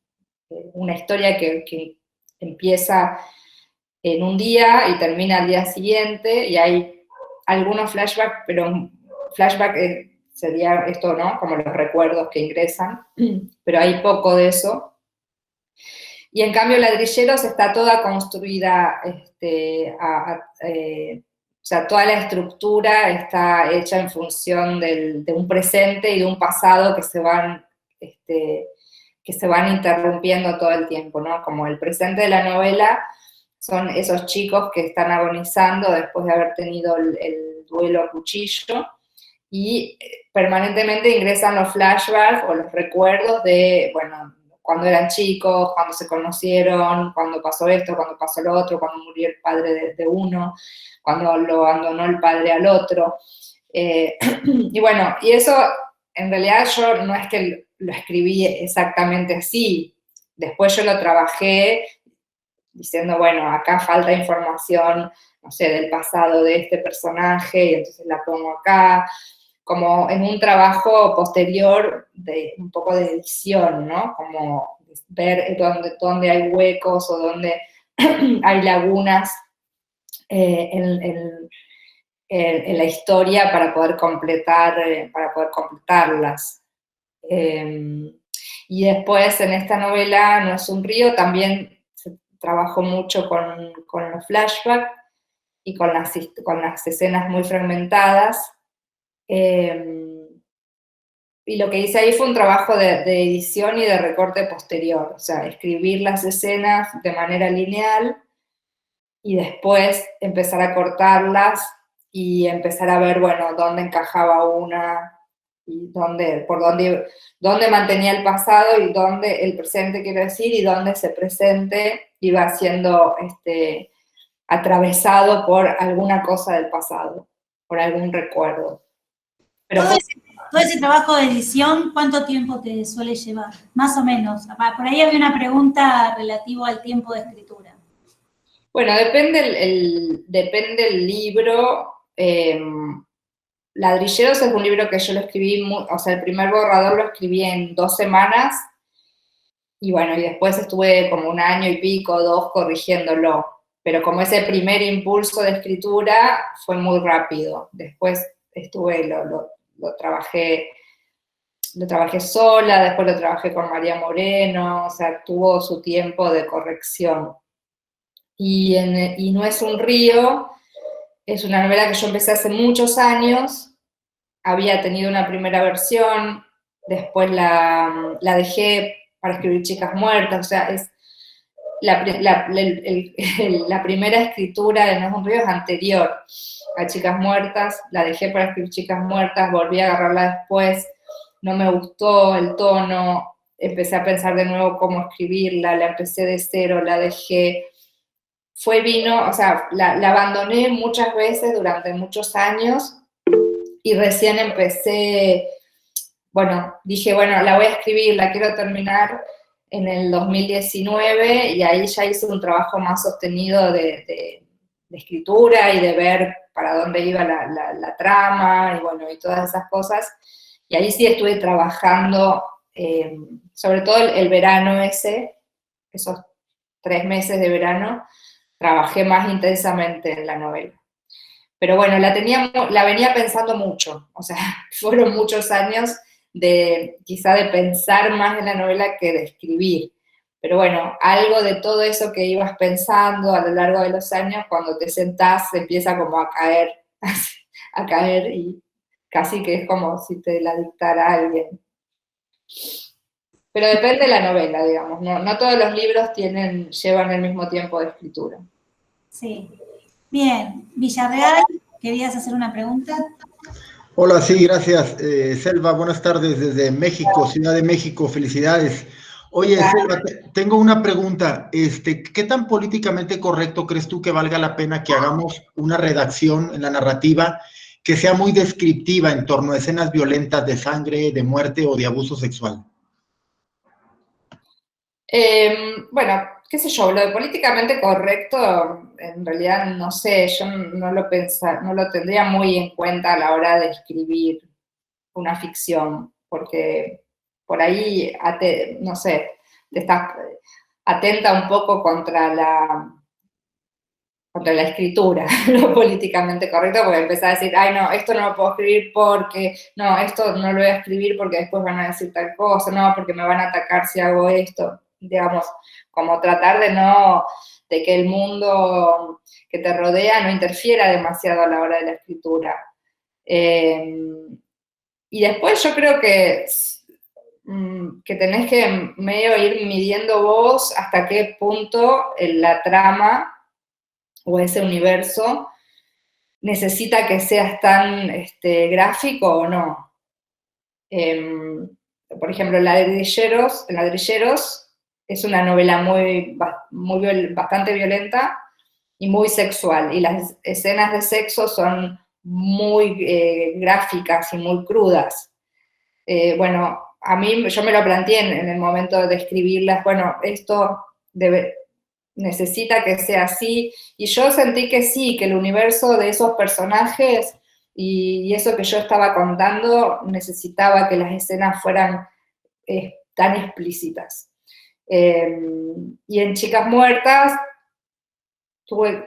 una historia que empieza en un día y termina al día siguiente, y hay algunos flashbacks, pero flashback sería esto, ¿no? Como los recuerdos que ingresan, pero hay poco de eso. Y en cambio Ladrilleros está toda construida, o sea, toda la estructura está hecha en función de un presente y de un pasado que se van interrumpiendo todo el tiempo, ¿no? Como el presente de la novela son esos chicos que están agonizando después de haber tenido el duelo a cuchillo, y permanentemente ingresan los flashbacks o los recuerdos de, bueno, cuando eran chicos, cuando se conocieron, cuando pasó esto, cuando pasó lo otro, cuando murió el padre de uno, cuando lo abandonó el padre al otro. Y bueno, y eso en realidad yo no es que lo escribí exactamente así. Después yo lo trabajé diciendo, bueno, acá falta información, no sé, del pasado de este personaje, y entonces la pongo acá, como en un trabajo posterior de un poco de edición, ¿no? Como ver dónde hay huecos o dónde hay lagunas en la historia para poder completarlas. Y después en esta novela, No es un río, también se trabajó mucho con los flashbacks y con las escenas muy fragmentadas. Y lo que hice ahí fue un trabajo de edición y de recorte posterior, o sea, escribir las escenas de manera lineal y después empezar a cortarlas y empezar a ver, bueno, dónde encajaba una y dónde mantenía el pasado y dónde el presente, quiero decir, y dónde ese presente iba siendo atravesado por alguna cosa del pasado, por algún recuerdo. Pero todo ese trabajo de edición, ¿cuánto tiempo te suele llevar? Más o menos. Por ahí había una pregunta relativa al tiempo de escritura. Bueno, depende el libro. Ladrilleros es un libro que yo lo escribí, o sea, el primer borrador lo escribí en 2 semanas, y bueno, y después estuve como 1 año y pico, 2, corrigiéndolo. Pero como ese primer impulso de escritura fue muy rápido. Después lo trabajé sola, después lo trabajé con María Moreno, o sea, tuvo su tiempo de corrección. Y No es un río, es una novela que yo empecé hace muchos años, había tenido una primera versión, después la dejé para escribir Chicas Muertas, o sea, es la primera escritura de No es un río es anterior a Chicas Muertas, la dejé para escribir Chicas Muertas, volví a agarrarla después, no me gustó el tono, empecé a pensar de nuevo cómo escribirla, la empecé de cero, la dejé. o sea, la abandoné muchas veces durante muchos años y recién empecé, bueno, dije, bueno, la voy a escribir, la quiero terminar en el 2019 y ahí ya hice un trabajo más sostenido de escritura y de ver para dónde iba la trama y bueno, y todas esas cosas. Y ahí sí estuve trabajando, sobre todo el verano esos 3 meses de verano, trabajé más intensamente en la novela. Pero bueno, la venía pensando mucho, o sea, fueron muchos años quizá de pensar más en la novela que de escribir. Pero bueno, algo de todo eso que ibas pensando a lo largo de los años, cuando te sentás, empieza como a caer y casi que es como si te la dictara alguien. Pero depende de la novela, digamos, no todos los libros llevan el mismo tiempo de escritura. Sí. Bien, Villarreal, ¿querías hacer una pregunta? Hola, sí, gracias. Selva, buenas tardes desde México, Ciudad de México, felicidades. Oye, Selva, tengo una pregunta. ¿Qué tan políticamente correcto crees tú que valga la pena que hagamos una redacción en la narrativa que sea muy descriptiva en torno a escenas violentas de sangre, de muerte o de abuso sexual? Bueno, qué sé yo, lo de políticamente correcto, en realidad no sé, yo no lo tendría muy en cuenta a la hora de escribir una ficción, porque por ahí, no sé, te estás atenta un poco contra la escritura, lo políticamente correcto, porque empezás a decir, ay no, esto no lo puedo escribir porque, no, esto no lo voy a escribir porque después van a decir tal cosa, no, porque me van a atacar si hago esto, digamos, como tratar de que el mundo que te rodea no interfiera demasiado a la hora de la escritura. Y después yo creo que tenés que medio ir midiendo vos hasta qué punto la trama o ese universo necesita que seas tan gráfico o no. Por ejemplo, Ladrilleros es una novela bastante violenta y muy sexual, y las escenas de sexo son muy gráficas y muy crudas. Bueno, yo me lo planteé en el momento de escribirlas, bueno, esto necesita que sea así, y yo sentí que sí, que el universo de esos personajes y eso que yo estaba contando necesitaba que las escenas fueran tan explícitas. Y en Chicas Muertas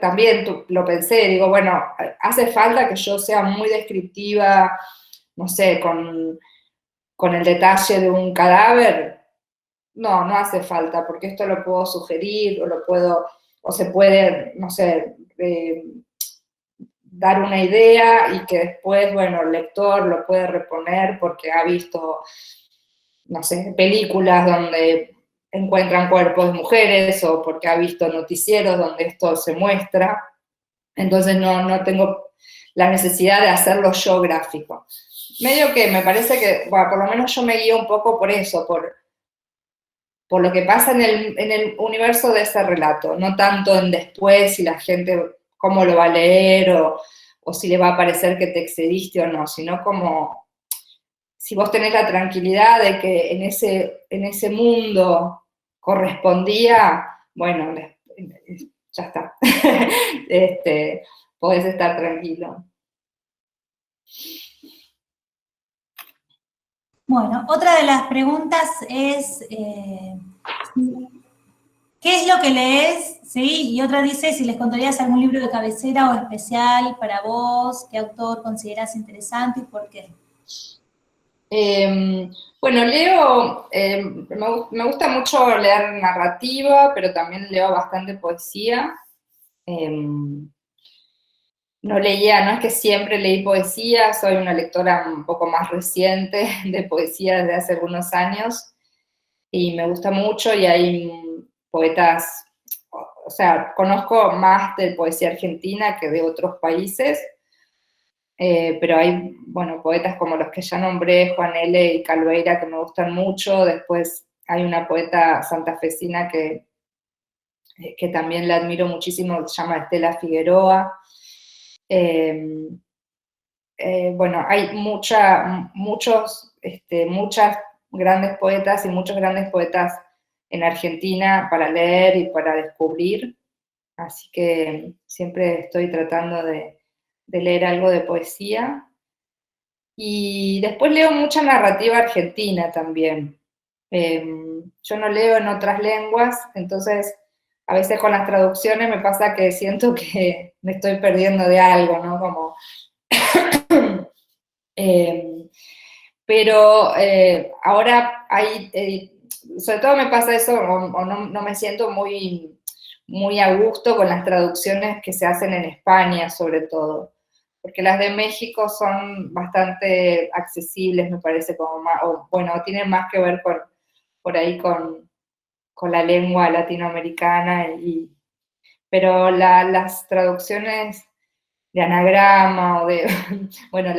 también lo pensé, digo, bueno, hace falta que yo sea muy descriptiva, no sé, con el detalle de un cadáver. No hace falta, porque esto lo puedo sugerir, o se puede, no sé, dar una idea y que después, bueno, el lector lo puede reponer porque ha visto, no sé, películas donde encuentran cuerpos de mujeres o porque ha visto noticieros donde esto se muestra. Entonces no tengo la necesidad de hacerlo yo gráfico. Medio que me parece que, bueno, por lo menos yo me guío un poco por eso, por lo que pasa en el universo de ese relato, no tanto en después si la gente cómo lo va a leer o si le va a parecer que te excediste o no, sino como si vos tenés la tranquilidad de que en ese mundo correspondía, bueno, ya está, podés estar tranquilo. Bueno, otra de las preguntas es, ¿qué es lo que lees? ¿Sí? Y otra dice, si les contarías algún libro de cabecera o especial para vos, ¿qué autor considerás interesante y por qué? Bueno, leo, me gusta mucho leer narrativa, pero también leo bastante poesía. No es que siempre leí poesía, soy una lectora un poco más reciente de poesía desde hace algunos años, y me gusta mucho, y hay poetas, o sea, conozco más de poesía argentina que de otros países, pero hay, bueno, poetas como los que ya nombré, Juan L. y Calveira, que me gustan mucho. Después hay una poeta santafesina que que también la admiro muchísimo, se llama Estela Figueroa. Bueno, hay muchas grandes poetas y muchos grandes poetas en Argentina para leer y para descubrir, así que siempre estoy tratando de leer algo de poesía. Y después leo mucha narrativa argentina también. Yo no leo en otras lenguas, entonces a veces con las traducciones me pasa que siento que me estoy perdiendo de algo, ¿no? Como pero ahora hay, sobre todo me pasa eso, o no me siento muy a gusto con las traducciones que se hacen en España, sobre todo, porque las de México son bastante accesibles, me parece, como más, o bueno, tienen más que ver por ahí con la lengua latinoamericana, pero las traducciones de anagrama o de, bueno,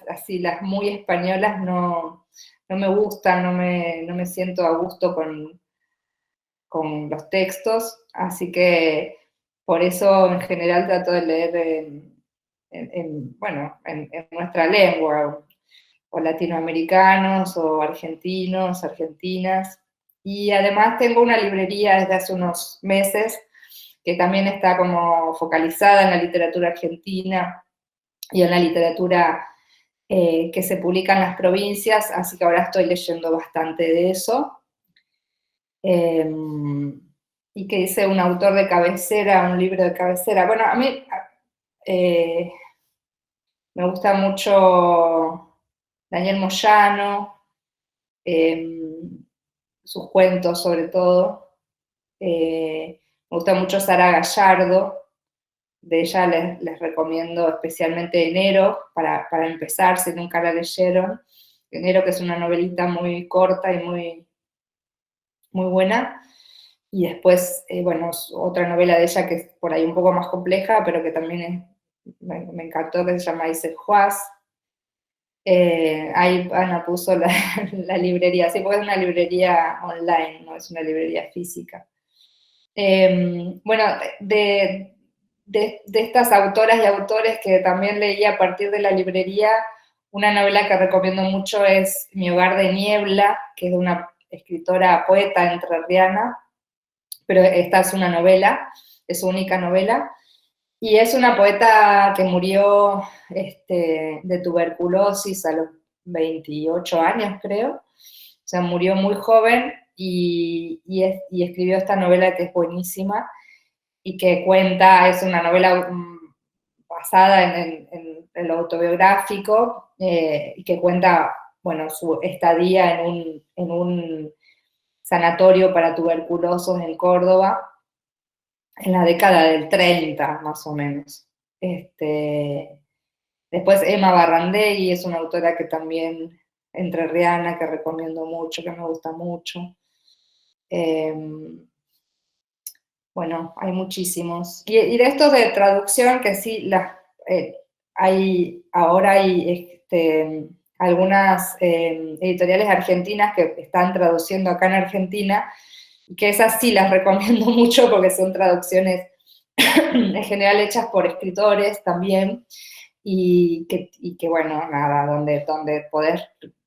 así, las muy españolas no me gustan, no me siento a gusto con los textos, así que por eso en general trato de leer en nuestra lengua, o latinoamericanos, o argentinos, argentinas, y además tengo una librería desde hace unos meses que también está como focalizada en la literatura argentina y en la literatura que se publica en las provincias, así que ahora estoy leyendo bastante de eso. Y que dice un autor de cabecera, un libro de cabecera. Bueno, a mí me gusta mucho Daniel Moyano, sus cuentos sobre todo. Me gusta mucho Sara Gallardo, de ella les recomiendo especialmente Enero, para empezar, si nunca la leyeron. Enero, que es una novelita muy corta y muy buena. Y después, bueno, otra novela de ella que es por ahí un poco más compleja, pero que también me encantó, que se llama Dice Juaz. Ahí Ana puso la librería, sí, porque es una librería online, no es una librería física. Bueno, de estas autoras y autores que también leí a partir de la librería, una novela que recomiendo mucho es Mi hogar de niebla, que es de una escritora, poeta entrerriana, pero esta es una novela, es su única novela, y es una poeta que murió de tuberculosis a los 28 años, creo, o sea, murió muy joven, y escribió esta novela que es buenísima, y que cuenta, es una novela basada en lo autobiográfico, y que cuenta, bueno, su estadía en un sanatorio para tuberculosos en Córdoba, en la década del 30, más o menos. Después Emma Barrandegui es una autora que también, entrerriana, que recomiendo mucho, que me gusta mucho. Bueno, hay muchísimos. Y de estos de traducción, que sí, ahora hay algunas editoriales argentinas que están traduciendo acá en Argentina, y que esas sí las recomiendo mucho porque son traducciones en general hechas por escritores también, y que bueno, nada, donde podés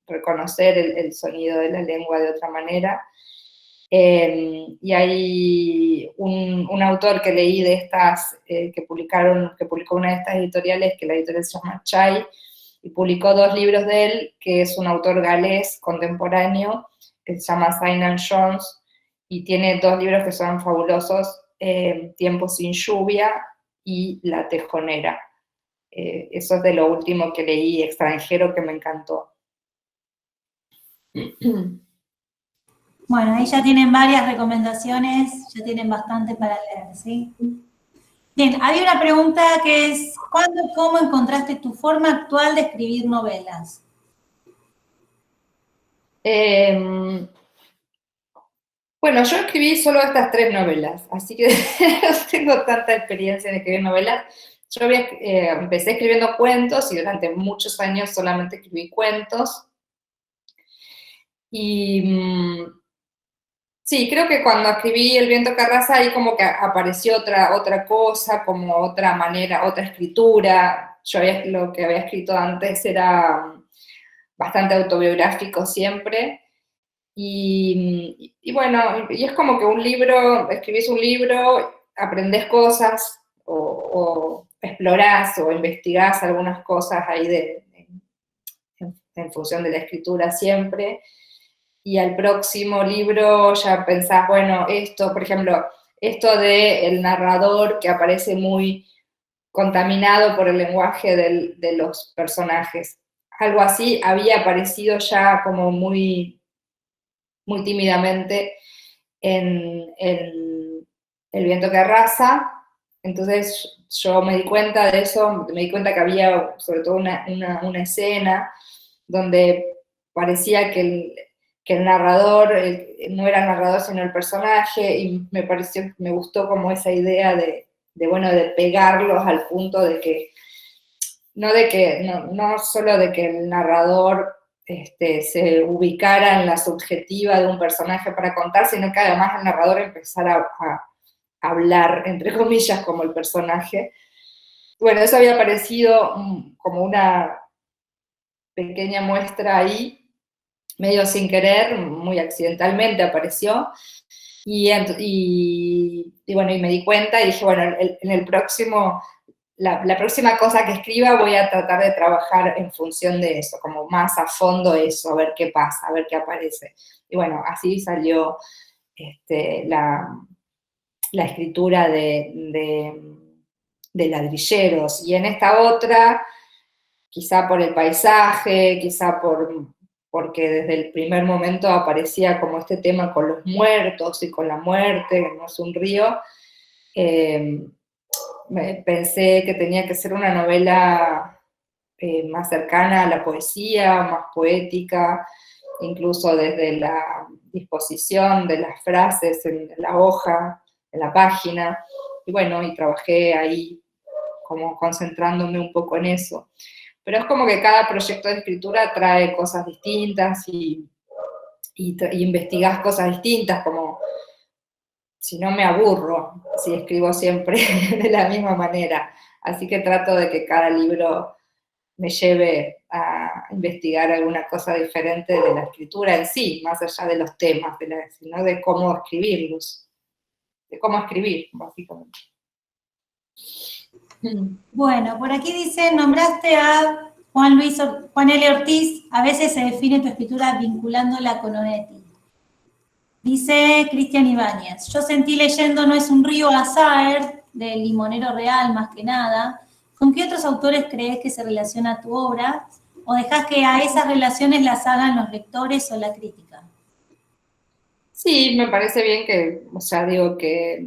reconocer el sonido de la lengua de otra manera. Y hay un autor que leí de estas, que publicó una de estas editoriales, que la editorial se llama Chai, y publicó 2 libros de él, que es un autor galés contemporáneo, que se llama Sinan Jones, y tiene 2 libros que son fabulosos, Tiempo sin lluvia y La tejonera. Eso es de lo último que leí extranjero, que me encantó. Bueno, ahí ya tienen varias recomendaciones, ya tienen bastante para leer, ¿sí? Bien, había una pregunta que es, ¿cuándo y cómo encontraste tu forma actual de escribir novelas? Bueno, yo escribí solo estas 3 novelas, así que no tengo tanta experiencia en escribir novelas. Yo empecé escribiendo cuentos y durante muchos años solamente escribí cuentos. Y Sí, creo que cuando escribí El viento que arrasa, ahí como que apareció otra cosa, como otra manera, otra escritura. Lo que había escrito antes era bastante autobiográfico siempre. Y bueno, y es como que un libro, escribís un libro, aprendés cosas, o explorás o investigás algunas cosas ahí en función de la escritura siempre. Y al próximo libro ya pensás, bueno, esto, por ejemplo, esto de el narrador que aparece muy contaminado por el lenguaje de los personajes. Algo así había aparecido ya como muy, muy tímidamente en El viento que arrasa. Entonces yo me di cuenta de eso, me di cuenta que había sobre todo una escena donde parecía que el narrador no era el narrador sino el personaje, y me gustó como esa idea de pegarlos al punto de que no solo de que el narrador se ubicara en la subjetiva de un personaje para contar, sino que además el narrador empezara a hablar, entre comillas, como el personaje. Bueno, eso había aparecido como una pequeña muestra ahí, medio sin querer, muy accidentalmente apareció, y bueno, y me di cuenta y dije, bueno, en el próximo, la próxima cosa que escriba voy a tratar de trabajar en función de eso, como más a fondo eso, a ver qué pasa, a ver qué aparece. Y bueno, así salió la escritura de Ladrilleros. Y en esta otra, quizá por el paisaje, quizá porque desde el primer momento aparecía como este tema con los muertos y con la muerte, que no es un río, pensé que tenía que ser una novela más cercana a la poesía, más poética, incluso desde la disposición de las frases en la hoja, en la página, y bueno, y trabajé ahí como concentrándome un poco en eso. Pero es como que cada proyecto de escritura trae cosas distintas y investigás cosas distintas, como si no me aburro, si escribo siempre de la misma manera. Así que trato de que cada libro me lleve a investigar alguna cosa diferente de la escritura en sí, más allá de los temas, sino de cómo escribirlos, de cómo escribir, básicamente. Bueno, por aquí dice, nombraste a Juan L. Ortiz, a veces se define tu escritura vinculándola con Onetti. Dice Cristian Ibáñez, yo sentí leyendo No es un río a Saer, del Limonero Real más que nada. ¿Con qué otros autores crees que se relaciona tu obra? ¿O dejás que a esas relaciones las hagan los lectores o la crítica? Sí, me parece bien que, o sea, digo que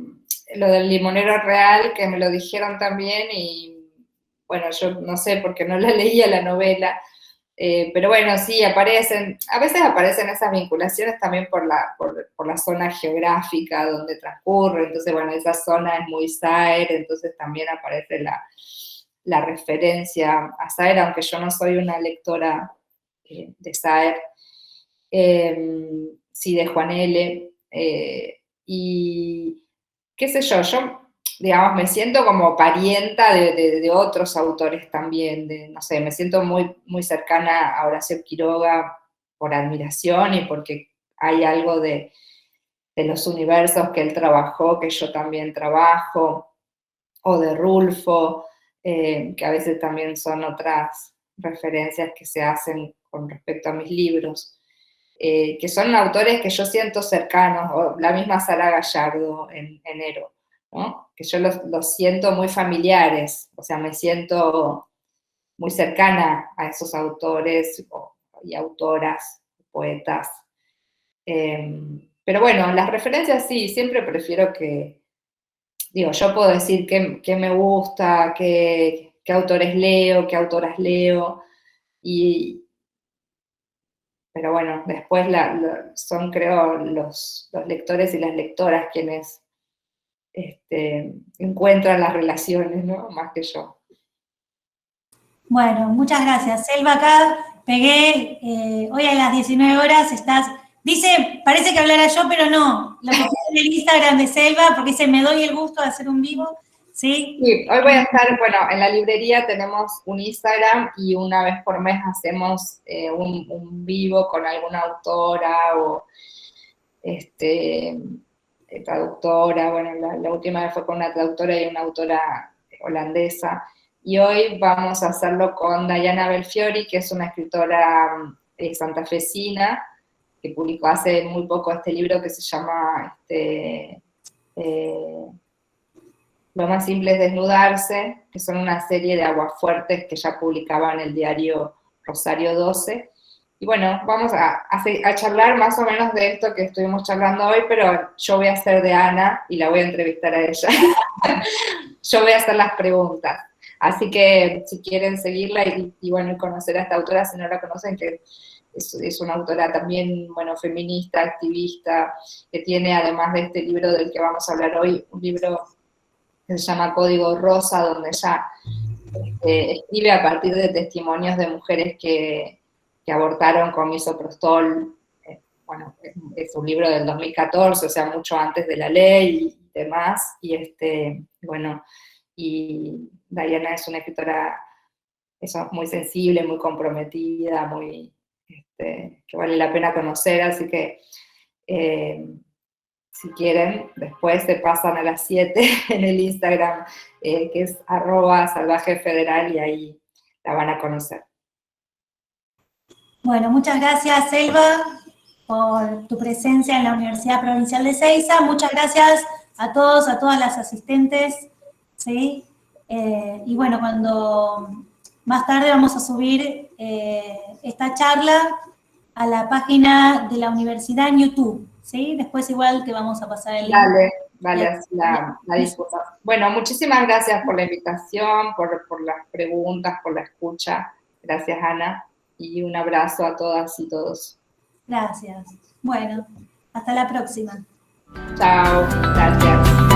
lo del Limonero Real, que me lo dijeron también, y bueno, yo no sé porque no la leía la novela, pero bueno, sí, a veces aparecen esas vinculaciones también por la zona geográfica donde transcurre, entonces bueno, esa zona es muy Saer, entonces también aparece la referencia a Saer, aunque yo no soy una lectora de Saer, sí, de Juan L. Y qué sé yo, digamos, me siento como parienta de otros autores también, no sé, me siento muy, muy cercana a Horacio Quiroga por admiración y porque hay algo de los universos que él trabajó, que yo también trabajo, o de Rulfo, que a veces también son otras referencias que se hacen con respecto a mis libros. Que son autores que yo siento cercanos, o la misma Sara Gallardo en Ero, ¿no? Que yo los siento muy familiares, o sea, me siento muy cercana a esos autores y autoras, poetas. Pero bueno, las referencias sí, siempre prefiero digo, yo puedo decir qué me gusta, qué autores leo, qué autoras leo, pero bueno, después son, creo, los lectores y las lectoras quienes encuentran las relaciones, ¿no? Más que yo. Bueno, muchas gracias. Selva, acá pegué, hoy a las 19 horas estás Dice, parece que hablara yo, pero no. Lo que puse en el Instagram de Selva, porque dice, me doy el gusto de hacer un vivo, ¿sí? Sí, hoy voy a estar, bueno, en la librería tenemos un Instagram y una vez por mes hacemos un vivo con alguna autora o traductora. Bueno, la última vez fue con una traductora y una autora holandesa. Y hoy vamos a hacerlo con Diana Belfiore, que es una escritora santafesina, que publicó hace muy poco este libro que se llama Lo más simple es desnudarse, que son una serie de aguafuertes que ya publicaba en el diario Rosario 12. Y bueno, vamos a charlar más o menos de esto que estuvimos charlando hoy, pero yo voy a hacer de Ana y la voy a entrevistar a ella. Yo voy a hacer las preguntas. Así que si quieren seguirla y bueno, conocer a esta autora, si no la conocen, que es una autora también, bueno, feminista, activista, que tiene, además de este libro del que vamos a hablar hoy, un libro que se llama Código Rosa, donde ella escribe a partir de testimonios de mujeres que abortaron con misoprostol. Bueno, es un libro del 2014, o sea, mucho antes de la ley y demás, y bueno, y Diana es una escritora muy sensible, muy comprometida, muy, que vale la pena conocer, así que si quieren, después se pasan a las 7 en el Instagram, que es @salvajefederal, y ahí la van a conocer. Bueno, muchas gracias, Selva, por tu presencia en la Universidad Provincial de Ezeiza. Muchas gracias a todos, a todas las asistentes, ¿sí? Y bueno, cuando más tarde vamos a subir esta charla a la página de la universidad en YouTube, ¿sí? Después igual te vamos a pasar el link. Dale, así la discusión. Bueno, muchísimas gracias por la invitación, por las preguntas, por la escucha. Gracias, Ana, y un abrazo a todas y todos. Gracias. Bueno, hasta la próxima. Chao, gracias.